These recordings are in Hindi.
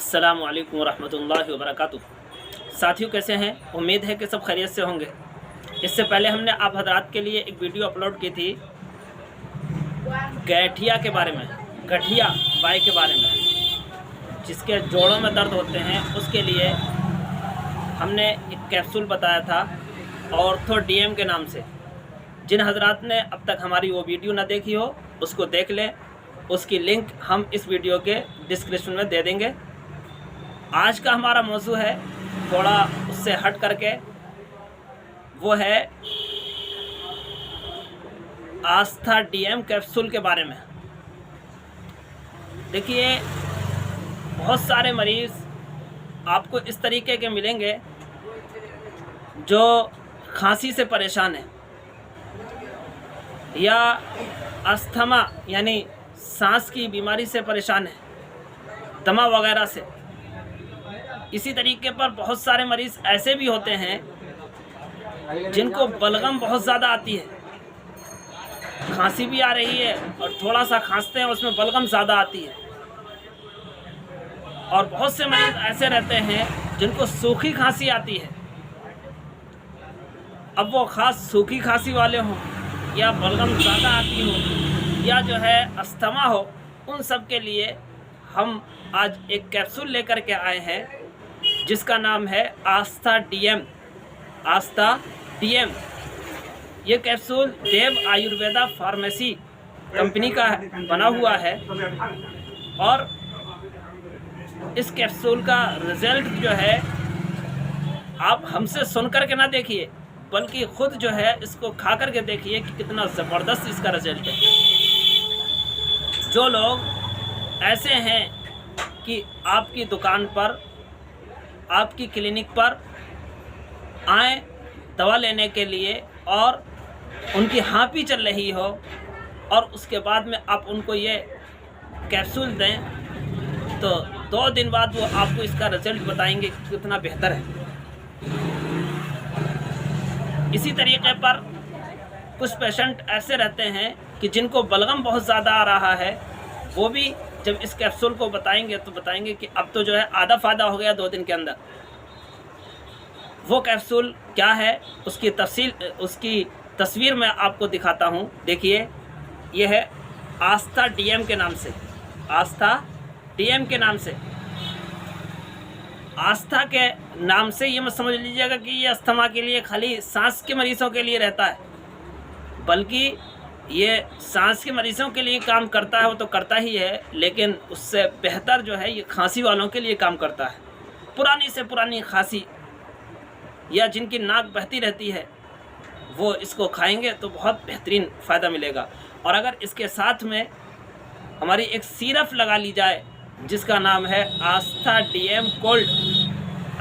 अस्सलामु अलैकुम वरहमतुल्लाहि वबरकातुह। साथियों, कैसे हैं? उम्मीद है कि सब खैरियत से होंगे। इससे पहले हमने आप हजरात के लिए एक वीडियो अपलोड की थी गठिया के बारे में, गठिया बाई के बारे में, जिसके जोड़ों में दर्द होते हैं उसके लिए हमने एक कैप्सूल बताया था ऑर्थो डीएम के नाम से। जिन हजरात ने अब तक हमारी वो वीडियो ना देखी हो उसको देख लें, उसकी लिंक हम इस वीडियो के डिस्क्रिप्शन में दे देंगे। आज का हमारा मौजू है थोड़ा उससे हट करके, वो है आस्था डीएम कैप्सूल के बारे में। देखिए, बहुत सारे मरीज़ आपको इस तरीके के मिलेंगे जो खांसी से परेशान है या अस्थमा यानी सांस की बीमारी से परेशान है, दमा वगैरह से। इसी तरीके पर बहुत सारे मरीज़ ऐसे भी होते हैं जिनको बलगम बहुत ज़्यादा आती है, खांसी भी आ रही है और थोड़ा सा खांसते हैं उसमें बलगम ज़्यादा आती है। और बहुत से मरीज़ ऐसे रहते हैं जिनको सूखी खांसी आती है। अब वो खास सूखी खांसी वाले हों या बलगम ज़्यादा आती हो या जो है अस्थमा हो, उन सब के लिए हम आज एक कैप्सूल लेकर के आए हैं जिसका नाम है आस्था डीएम। आस्था डीएम ये कैप्सूल देव आयुर्वेदा फार्मेसी कंपनी का बना हुआ है और इस कैप्सूल का रिजल्ट जो है आप हमसे सुन कर के ना देखिए, बल्कि खुद जो है इसको खा कर के देखिए कि कितना ज़बरदस्त इसका रिजल्ट है। जो लोग ऐसे हैं कि आपकी दुकान पर, आपकी क्लिनिक पर आए दवा लेने के लिए और उनकी हाँफी चल रही हो और उसके बाद में आप उनको ये कैप्सूल दें, तो 2 दिन बाद वो आपको इसका रिजल्ट बताएंगे कि कितना बेहतर है। इसी तरीके पर कुछ पेशेंट ऐसे रहते हैं कि जिनको बलगम बहुत ज़्यादा आ रहा है, वो भी जब इस कैप्सूल को बताएंगे तो बताएंगे कि अब तो जो है आधा फ़ायदा हो गया 2 दिन के अंदर। वो कैप्सूल क्या है उसकी तस्वीर मैं आपको दिखाता हूँ। देखिए, ये है आस्था डीएम के नाम से, आस्था डीएम के नाम से। आस्था के नाम से ये मत समझ लीजिएगा कि ये अस्थमा के लिए खाली सांस के मरीज़ों के लिए रहता है, बल्कि ये सांस के मरीज़ों के लिए काम करता है, वो तो करता ही है, लेकिन उससे बेहतर जो है ये खांसी वालों के लिए काम करता है। पुरानी से पुरानी खांसी या जिनकी नाक बहती रहती है वो इसको खाएंगे तो बहुत बेहतरीन फ़ायदा मिलेगा। और अगर इसके साथ में हमारी एक सिरप लगा ली जाए जिसका नाम है आस्था डीएम कोल्ड,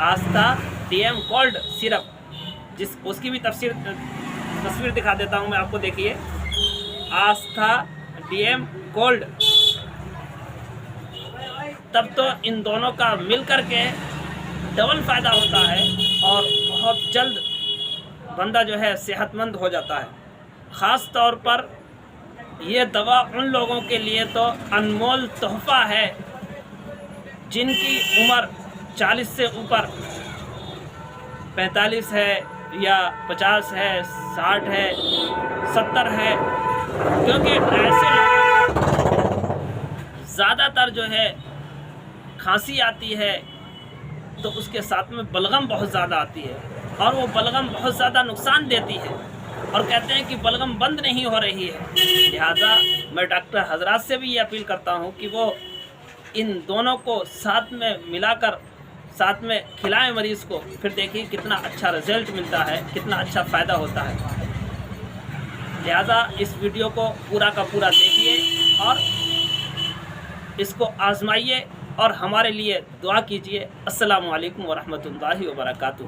आस्था डीएम कोल्ड सिरप, उसकी भी तस्वीर दिखा देता हूँ मैं आपको। देखिए, आस्था डीएम कोल्ड, तब तो इन दोनों का मिल कर के डबल फ़ायदा होता है और बहुत जल्द बंदा जो है सेहतमंद हो जाता है। ख़ास तौर पर ये दवा उन लोगों के लिए तो अनमोल तोहफ़ा है जिनकी उम्र 40 से ऊपर, 45 है या 50 है, 60 है, 70 है, क्योंकि ऐसे लोगों ज़्यादातर जो है खांसी आती है तो उसके साथ में बलगम बहुत ज़्यादा आती है और वो बलगम बहुत ज़्यादा नुकसान देती है और कहते हैं कि बलगम बंद नहीं हो रही है। लिहाजा मैं डॉक्टर हजरात से भी ये अपील करता हूँ कि वो इन दोनों को साथ में मिलाकर साथ में खिलाएं मरीज़ को, फिर देखिए कितना अच्छा रिजल्ट मिलता है, कितना अच्छा फ़ायदा होता है। लिहाजा इस वीडियो को पूरा का पूरा देखिए और इसको आजमाइए और हमारे लिए दुआ कीजिए। अस्सलामु अलैकुम वरहमतुल्लाहि वबरकातुहू।